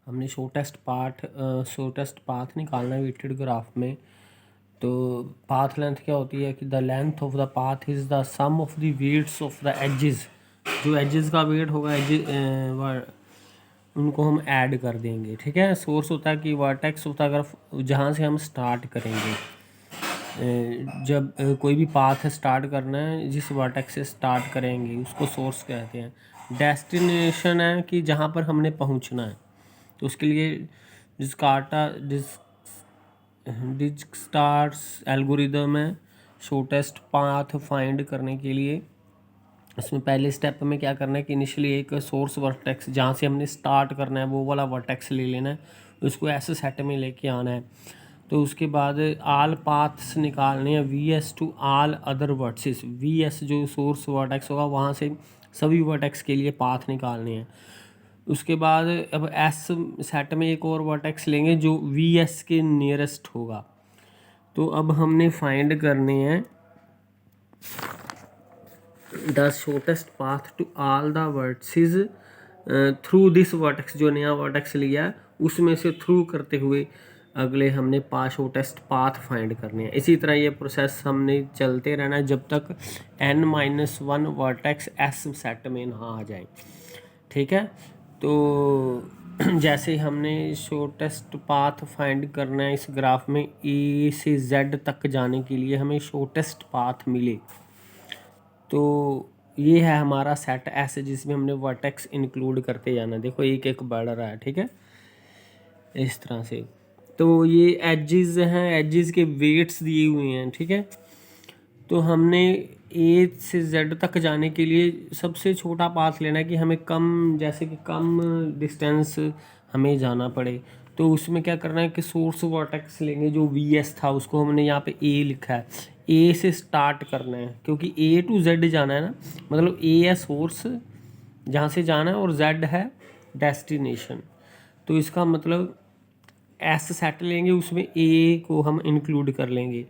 हमने shortest path निकालना है वेटेड ग्राफ में। तो पाथ लेंथ क्या होती है कि the length of the path is the sum of the weights of the edges. जो एजेस का वेट होगा उनको हम ऐड कर देंगे, ठीक है। सोर्स होता है कि वर्टेक्स होता है अगर जहाँ से हम स्टार्ट करेंगे, जब कोई भी पाथ स्टार्ट करना है जिस वर्टेक्स से स्टार्ट करेंगे उसको सोर्स कहते हैं। डेस्टिनेशन है कि जहाँ पर हमने पहुँचना है। तो उसके लिए डिजक्स्ट्रास एल्गोरिदम है शॉर्टेस्ट पाथ फाइंड करने के लिए। इसमें पहले स्टेप में क्या करना है कि इनिशियली एक सोर्स वर्टेक्स जहाँ से हमने स्टार्ट करना है वो वाला वर्टेक्स ले लेना है, उसको ऐसे सेट में लेके आना है। तो उसके बाद आल पाथ्स निकालने हैं V S to all other vertex. V S जो सोर्स वर्टेक्स होगा वहाँ से सभी वर्टेक्स के लिए पाथ निकालने हैं। उसके बाद अब एस सेट में एक और वर्टेक्स लेंगे जो वी एस के नियरेस्ट होगा। तो अब हमने फाइंड करने हैं the shortest path to all the vertices through this vertex. जो नया वर्टेक्स लिया उसमें से थ्रू करते हुए अगले हमने शॉर्टेस्ट पाथ फाइंड करने हैं। इसी तरह ये प्रोसेस हमने चलते रहना है जब तक n-1 वर्टेक्स एस सेट में ना आ जाए, ठीक है। तो जैसे हमने शॉर्टेस्ट पाथ फाइंड करना है इस ग्राफ में ए से जेड तक जाने के लिए हमें शॉर्टेस्ट पाथ मिले, तो ये है हमारा सेट एस जिसमें हमने वर्टेक्स इंक्लूड करते जाना। देखो एक एक बढ़ रहा है, ठीक है, इस तरह से। तो ये एजेस हैं, एजेस के वेट्स दिए हुए हैं, ठीक है। तो हमने ए से जेड तक जाने के लिए सबसे छोटा पाथ लेना है कि हमें कम डिस्टेंस हमें जाना पड़े। तो उसमें क्या करना है कि सोर्स वर्टेक्स लेंगे जो वी एस था, उसको हमने यहाँ पे ए लिखा है। ए से स्टार्ट करना है क्योंकि ए टू जेड जाना है ना, मतलब ए है सोर्स जहाँ से जाना है और जेड है डेस्टिनेशन। तो इसका मतलब एस सेट लेंगे उसमें ए को हम इंक्लूड कर लेंगे।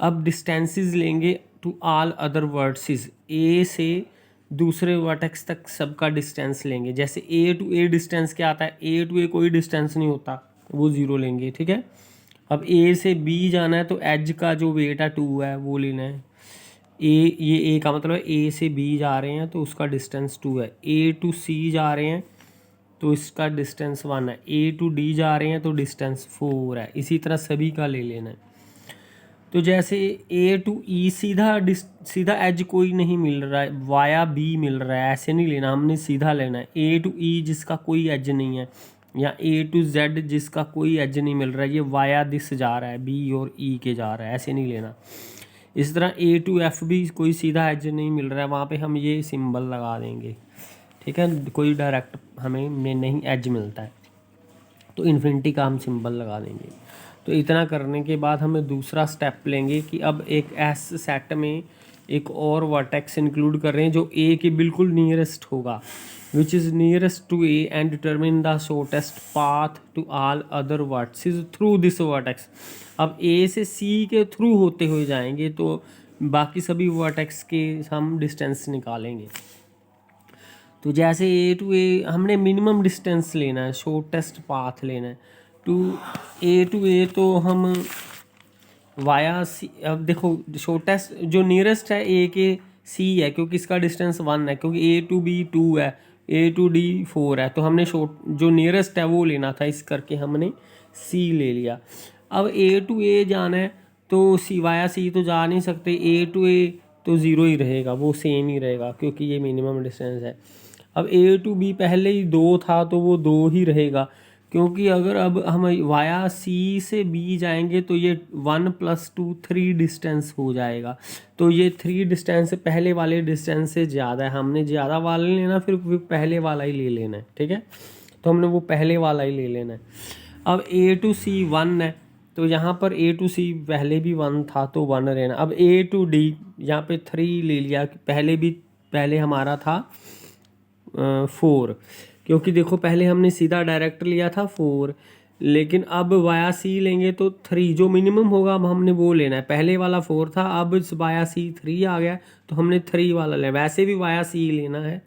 अब डिस्टेंसेस लेंगे टू ऑल अदर वर्टिसेस। ए से दूसरे वर्टेक्स तक सबका डिस्टेंस लेंगे। जैसे ए टू ए डिस्टेंस क्या आता है, ए टू ए कोई डिस्टेंस नहीं होता, वो ज़ीरो लेंगे, ठीक है। अब ए से बी जाना है तो एज का जो वेट है 2 है वो लेना है। ये ए का मतलब ए से बी जा रहे हैं तो उसका डिस्टेंस 2 है। ए टू सी जा रहे हैं तो इसका डिस्टेंस 1 है। ए टू डी जा रहे हैं तो डिस्टेंस 4 है। इसी तरह सभी का ले लेना है। तो जैसे ए टू ई सीधा एज कोई नहीं मिल रहा है, वाया बी मिल रहा है, ऐसे नहीं लेना, हमने सीधा लेना है। ए टू ई जिसका कोई एज नहीं है या ए टू जेड जिसका कोई एज नहीं मिल रहा है, ये वाया दिस जा रहा है, बी और ई के जा रहा है, ऐसे नहीं लेना। इस तरह ए टू एफ भी कोई सीधा एज नहीं मिल रहा है, वहाँ पे हम ये सिंबल लगा देंगे, ठीक है। कोई डायरेक्ट हमें में नहीं एज मिलता है तो इन्फिनिटी का हम सिंबल लगा देंगे। तो इतना करने के बाद हमें दूसरा स्टेप लेंगे कि अब एक एस सेट में एक और वर्टेक्स इंक्लूड कर रहे हैं जो ए के बिल्कुल नियरेस्ट होगा, which is nearest to A, and determine the shortest path to all other vertices through this vertex. अब ए से सी के थ्रू होते हुए जाएंगे तो बाकी सभी वर्टेक्स के हम डिस्टेंस निकालेंगे। तो जैसे ए टू ए हमने मिनिमम डिस्टेंस लेना है, शॉर्टेस्ट पाथ लेना है टू ए तो हम वाया सी। अब देखो शॉर्टेस्ट जो नियरेस्ट है ए के सी है क्योंकि इसका डिस्टेंस 1 है, क्योंकि ए टू बी 2 है, ए टू डी 4 है, तो हमने जो नियरेस्ट है वो लेना था, इस करके हमने सी ले लिया। अब ए टू ए जाना है तो सी वाया सी तो जा नहीं सकते, ए टू ए तो ज़ीरो ही रहेगा, वो सेम ही रहेगा क्योंकि ये मिनिमम डिस्टेंस है। अब ए टू बी पहले ही 2 था तो वो 2 ही रहेगा, क्योंकि अगर अब हम वाया सी से बी जाएंगे तो ये 1 + 2 3 डिस्टेंस हो जाएगा। तो ये 3 डिस्टेंस पहले वाले डिस्टेंस से ज़्यादा है, हमने ज़्यादा वाला लेना, फिर पहले वाला ही ले लेना है, ठीक है। तो हमने वो पहले वाला ही ले लेना है। अब ए टू सी 1 है तो यहाँ पर ए टू सी पहले भी 1 था तो 1 रहना। अब ए टू डी यहाँ पे 3 ले लिया, पहले हमारा था 4, क्योंकि देखो पहले हमने सीधा डायरेक्ट लिया था 4, लेकिन अब वाया सी लेंगे तो 3 जो मिनिमम होगा अब हमने वो लेना है। पहले वाला 4 था, अब वाया सी 3 आ गया तो हमने 3 वाला लेना, वैसे भी वाया सी लेना है।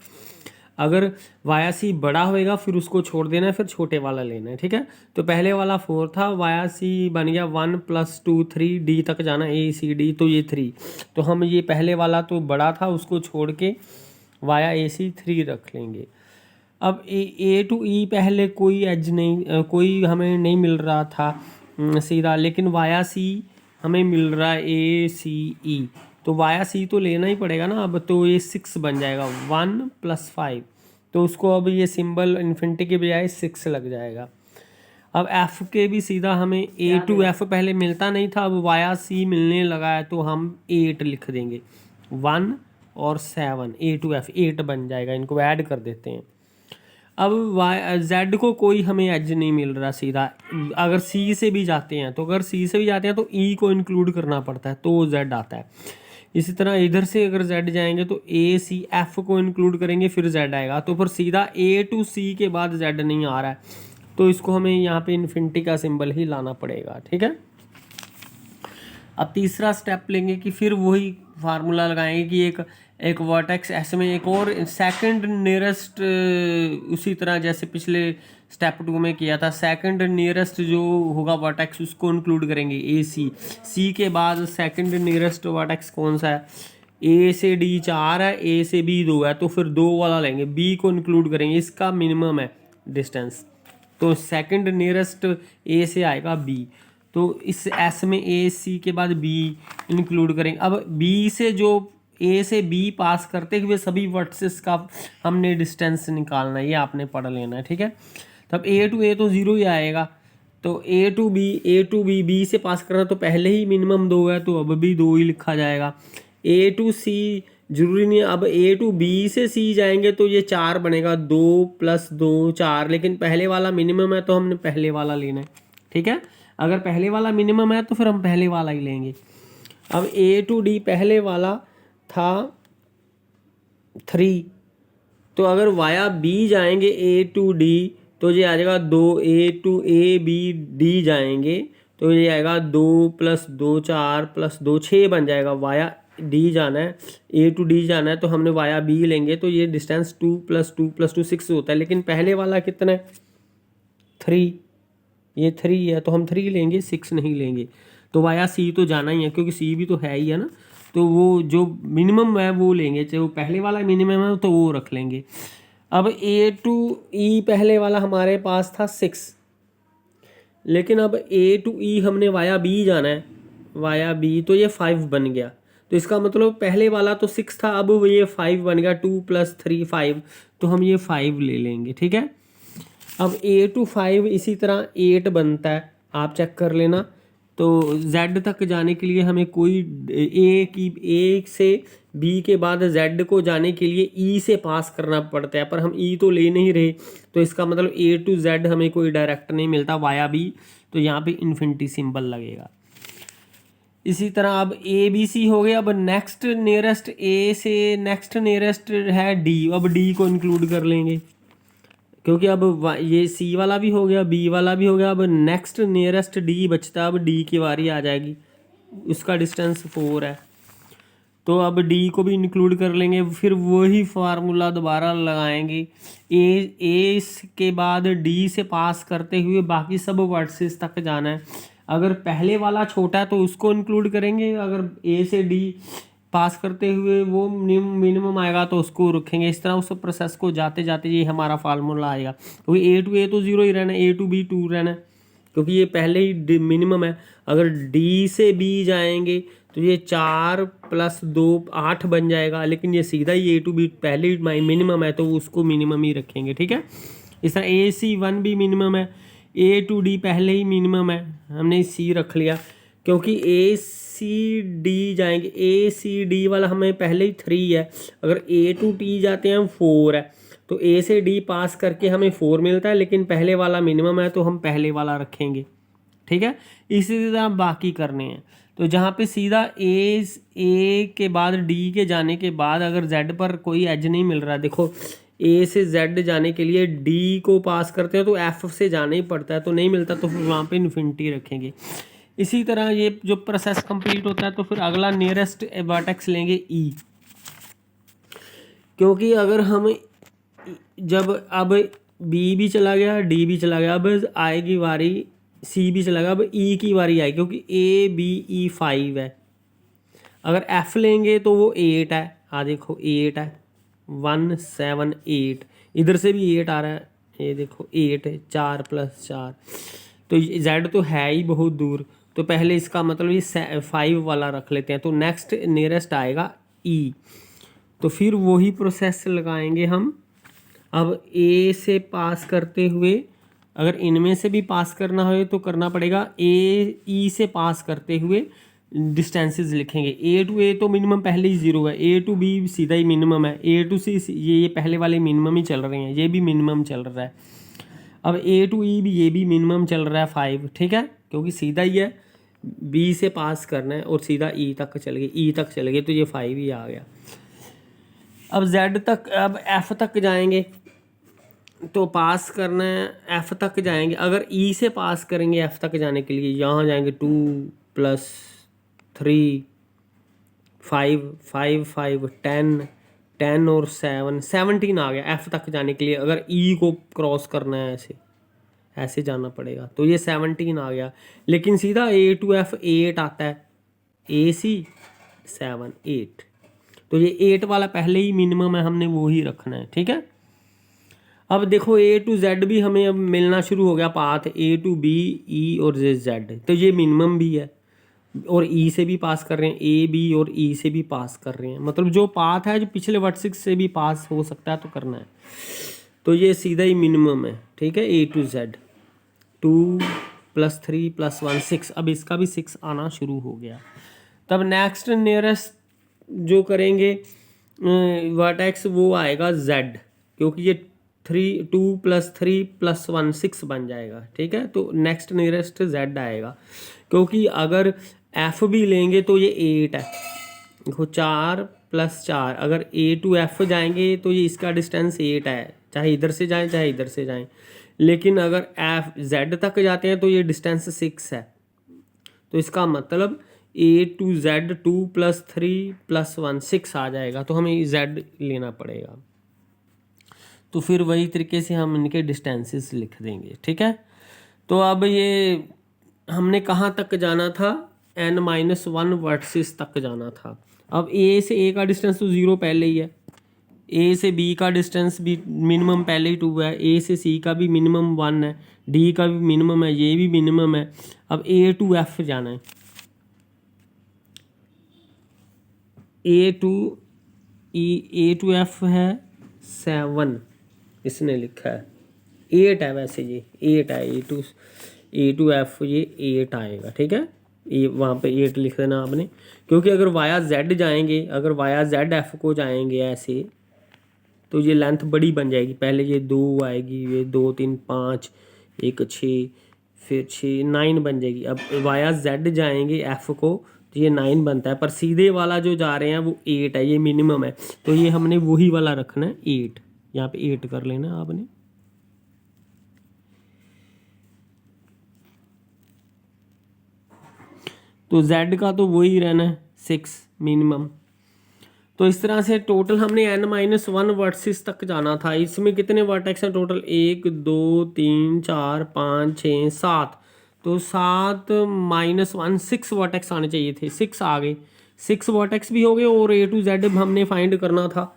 अगर वाया सी बड़ा होएगा फिर उसको छोड़ देना है, फिर छोटे वाला लेना है, ठीक है। तो पहले वाला 4 था, वाया सी बन गया 1 + 2 3, डी तक जाना ACD, तो ये 3। तो हम ये पहले वाला तो बड़ा था उसको छोड़ के वाया AC 3 रख लेंगे। अब A to E पहले कोई एज नहीं, कोई हमें नहीं मिल रहा था सीधा, लेकिन वाया सी हमें मिल रहा है ACE, तो वाया सी तो लेना ही पड़ेगा ना। अब तो ये 6 बन जाएगा, 1 + 5, तो उसको अब ये सिंबल इन्फिनिटी के बजाय 6 लग जाएगा। अब F के भी सीधा हमें A to F पहले मिलता नहीं था, अब वाया सी मिलने लगा है तो हम 8 लिख देंगे, 1 और 7, A to F 8 बन जाएगा। इनको ऐड कर देते हैं। अब Z को कोई हमें एज नहीं मिल रहा सीधा, अगर C से भी जाते हैं तो तो E को इंक्लूड करना पड़ता है तो Z आता है। इसी तरह इधर से अगर Z जाएंगे तो ACF को इंक्लूड करेंगे फिर Z आएगा, तो फिर सीधा A to C के बाद Z नहीं आ रहा है, तो इसको हमें यहाँ पे इन्फिनिटी का सिंबल ही लाना पड़ेगा, ठीक है। अब तीसरा स्टेप लेंगे कि फिर वही फार्मूला लगाएंगे कि एक वर्टेक्स ऐसे में एक और सेकंड नियरेस्ट, उसी तरह जैसे पिछले स्टेप 2 में किया था, सेकंड नियरेस्ट जो होगा वर्टेक्स उसको इंक्लूड करेंगे C के बाद सेकंड नियरेस्ट वर्टेक्स कौन सा है, A से D 4 है, A से B 2 है, तो फिर 2 वाला लेंगे, B को इंक्लूड करेंगे, इसका मिनिमम है डिस्टेंस, तो सेकंड नियरेस्ट A से आएगा B, तो इस S में A C के बाद B इंक्लूड करेंगे। अब B से जो A से B पास करते हुए सभी वर्टिसेस का हमने डिस्टेंस निकालना है, ये आपने पढ़ लेना है, ठीक है। तब A to A तो 0 ही आएगा, तो A to B से पास करना, तो पहले ही मिनिमम 2 है तो अब भी 2 ही लिखा जाएगा। A to C जरूरी नहीं है, अब A to B से C जाएंगे तो ये 4 बनेगा, 2 + 2 4, लेकिन पहले वाला मिनिमम है तो हमने पहले वाला लेना है, ठीक है। अगर पहले वाला मिनिमम है तो फिर हम पहले वाला ही लेंगे। अब A to D पहले वाला था 3, तो अगर वाया B जाएंगे A to D तो ये आ जाएगा 2, A to A B D जाएंगे तो ये आएगा 2 + 2 4 + 2 6 बन जाएगा। वाया D जाना है, A to D जाना है, तो हमने वाया B लेंगे, तो ये डिस्टेंस 2 + 2 + 2 6 होता है, लेकिन पहले वाला कितना है 3, ये 3 है तो हम 3 लेंगे, 6 नहीं लेंगे। तो वाया C तो जाना ही है क्योंकि C भी तो है ही है ना, तो वो जो मिनिमम है वो लेंगे, चाहे वो पहले वाला मिनिमम है तो वो रख लेंगे। अब A to E पहले वाला हमारे पास था 6, लेकिन अब A to E हमने वाया B जाना है, वाया B, तो ये 5 बन गया, तो इसका मतलब पहले वाला तो 6 था, अब ये 5 बन गया, 2 + 3 5, तो हम ये 5 ले लेंगे, ठीक है। अब A to 5 इसी तरह 8 बनता है, आप चेक कर लेना। तो Z तक जाने के लिए हमें कोई A से B के बाद Z को जाने के लिए E से पास करना पड़ता है, पर हम E तो ले नहीं रहे, तो इसका मतलब A to Z हमें कोई डायरेक्ट नहीं मिलता वाया B, तो यहाँ पे इन्फिनिटी सिंबल लगेगा। इसी तरह अब ABC हो गया। अब नेक्स्ट नियरेस्ट A से नेक्स्ट नियरेस्ट है D, अब D को इंक्लूड कर लेंगे क्योंकि अब ये C वाला भी हो गया, B वाला भी हो गया, अब नेक्स्ट नियरेस्ट D बचता है, अब D की बारी आ जाएगी, उसका डिस्टेंस 4 है, तो अब D को भी इंक्लूड कर लेंगे। फिर वही फार्मूला दोबारा लगाएंगे, A के बाद D से पास करते हुए बाकी सब वर्टिसेस तक जाना है। अगर पहले वाला छोटा है तो उसको इंक्लूड करेंगे, अगर A से D पास करते हुए वो मिनिमम आएगा तो उसको रखेंगे। इस तरह उस प्रोसेस को जाते जाते ये हमारा फार्मूला आएगा, क्योंकि A to A तो 0 ही रहना है, A to B 2 रहना है, क्योंकि ये पहले ही मिनिमम है। अगर D से B जाएंगे तो ये 4 + 2 8 बन जाएगा, लेकिन ये सीधा ही A to B पहले ही मिनिमम है तो उसको मिनिमम ही रखेंगे, ठीक है। इस तरह AC1 भी मिनिमम है, A to D पहले ही मिनिमम है, हमने C रख लिया, क्योंकि ACD जाएंगे, ACD वाला हमें पहले ही 3 है, अगर A to T जाते हैं 4 है, तो A से D पास करके हमें 4 मिलता है, लेकिन पहले वाला मिनिमम है तो हम पहले वाला रखेंगे, ठीक है। इसी तरह बाकी करने हैं, तो जहाँ पे सीधा A के बाद D के जाने के बाद अगर Z पर कोई एज नहीं मिल रहा, देखो A से Z जाने के लिए D को पास करते हैं तो F से जाना ही पड़ता है, तो नहीं मिलता तो फिर वहाँ पे इन्फिनिटी रखेंगे। इसी तरह ये जो प्रोसेस कंप्लीट होता है तो फिर अगला नियरेस्ट वर्टेक्स लेंगे E, क्योंकि अगर हम जब अब बी भी चला गया, डी भी चला गया, अब आएगी बारी, सी भी चला गया, अब ई की बारी आएगी, क्योंकि ए बी ई 5 है। अगर एफ लेंगे तो वो 8 है, देखो 8 है, 1 7 8, इधर से भी 8 आ रहा है, ये देखो 8 है, 4 + 4, तो जेड तो है ही बहुत दूर, तो पहले इसका मतलब ये 5 वाला रख लेते हैं। तो नेक्स्ट नियरेस्ट आएगा ई, तो फिर वही प्रोसेस लगाएंगे हम। अब ए से पास करते हुए, अगर इनमें से भी पास करना हो तो करना पड़ेगा, ए ई से पास करते हुए डिस्टेंसेस लिखेंगे। ए टू ए तो मिनिमम पहले ही 0 है, ए टू बी सीधा ही मिनिमम है, ए टू सी ये पहले वाले मिनिमम ही चल रहे हैं, ये भी मिनिमम चल रहा है। अब ए टू ई भी, ये भी मिनिमम चल रहा है 5, ठीक है, क्योंकि सीधा ही है, बी से पास करना है और सीधा ई तक चल गए, ई तक चले गए, तो ये 5 ही आ गया। अब जेड तक, अब एफ तक जाएंगे, तो पास करना है, एफ तक जाएंगे। अगर ई से पास करेंगे एफ तक जाने के लिए, यहाँ जाएंगे 2 + 3 5 5 5 10 10 और 7 17 आ गया एफ तक जाने के लिए। अगर ई को क्रॉस करना है, ऐसे जाना पड़ेगा, तो ये 17 आ गया। लेकिन सीधा ए टू एफ 8 आता है, ए सी 7 8, तो ये 8 वाला पहले ही मिनिमम है, हमने वो ही रखना है, ठीक है। अब देखो ए टू जेड भी हमें अब मिलना शुरू हो गया path, A to B E और जेड, तो ये मिनिमम भी है, और ई से भी पास कर रहे हैं, ए बी और ई से भी पास कर रहे हैं, मतलब जो पाथ है जो पिछले वर्टेक्स से भी पास हो सकता है तो करना है, तो ये सीधा ही मिनिमम है, ठीक है। ए टू जेड 2 + 3 + 1 6, अब इसका भी 6 आना शुरू हो गया। तब नेक्स्ट नियरेस्ट जो करेंगे वर्टेक्स वो आएगा जेड, क्योंकि ये 2 + 3 + 1 6 बन जाएगा, ठीक है। तो नेक्स्ट नियरेस्ट जेड आएगा, क्योंकि अगर एफ भी लेंगे तो ये 8 है, देखो 4 + 4, अगर ए टू एफ जाएंगे तो ये इसका डिस्टेंस 8 है, चाहे इधर से जाएं चाहे इधर से जाएं। लेकिन अगर एफ जेड तक जाते हैं तो ये डिस्टेंस 6 है, तो इसका मतलब ए टू जेड 2 + 3 + 1 6 आ जाएगा, तो हमें जेड लेना पड़ेगा। तो फिर वही तरीके से हम इनके डिस्टेंसेस लिख देंगे, ठीक है। तो अब ये हमने कहाँ तक जाना था, n-1 वर्टिसेस तक जाना था। अब ए से ए का डिस्टेंस तो 0 पहले ही है, ए से बी का डिस्टेंस भी मिनिमम पहले ही 2 है, ए से सी का भी मिनिमम 1 है, डी का भी मिनिमम है, ये भी मिनिमम है। अब ए टू एफ जाना है, ए टू एफ है 7, इसने लिखा है 8 है, वैसे ये 8 है, ए टू एफ ये 8 आएगा, ठीक है। ये वहाँ पे 8 लिख देना आपने, क्योंकि अगर वाया जेड जाएंगे, अगर वाया जेड एफ को जाएंगे ऐसे, तो ये लेंथ बड़ी बन जाएगी, पहले ये 2 आएगी, ये 2 3 5 1 6, फिर 6 9 बन जाएगी। अब वाया जेड जाएंगे एफ को तो ये 9 बनता है, पर सीधे वाला जो जा रहे हैं वो 8 है, ये मिनिमम है, तो ये हमने वही वाला रखना है 8, यहाँ पे 8 कर लेना आपने। तो z का तो वही रहना है 6 मिनिमम। तो इस तरह से टोटल हमने n-1 वर्टिसेस तक जाना था। इसमें कितने वर्टेक्स हैं टोटल, 1 2 3 4 5 6 7, तो 7 - 1 6 वर्टेक्स आने चाहिए थे, 6 आ गए, 6 वर्टेक्स भी हो गए, और ए टू जेड हमने फाइंड करना था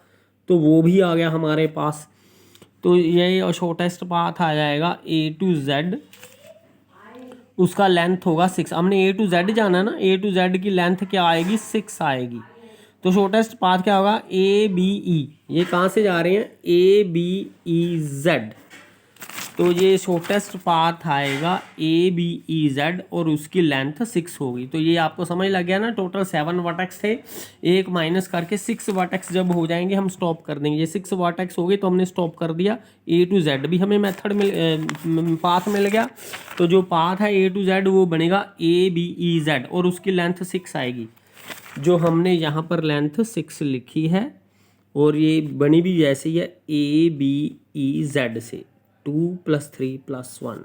तो वो भी आ गया हमारे पास। तो ये शॉर्टेस्ट पाथ आ जाएगा ए टू जेड, उसका लेंथ होगा 6। हमने ए टू जेड जाना है ना, ए टू जेड की लेंथ क्या आएगी, 6 आएगी। तो शॉर्टेस्ट पाथ क्या होगा, ए बी ई, ये कहाँ से जा रहे हैं, ए बी ई जेड, तो ये शॉर्टेस्ट पाथ आएगा ए बी ई जेड, और उसकी लेंथ 6 होगी। तो ये आपको समझ लग गया ना, टोटल 7 वर्टेक्स थे, एक माइनस करके 6 वर्टेक्स जब हो जाएंगे हम स्टॉप कर देंगे। ये 6 वर्टेक्स हो गए तो हमने स्टॉप कर दिया। ए टू जेड भी हमें पाथ मिल गया, तो जो पाथ है ए टू जेड वो बनेगा ए बी ई जेड, और उसकी लेंथ 6 आएगी, जो हमने यहाँ पर लेंथ 6 लिखी है, और ये बनी भी जैसे ही है ए बी ई जेड से 2 + 3 + 1।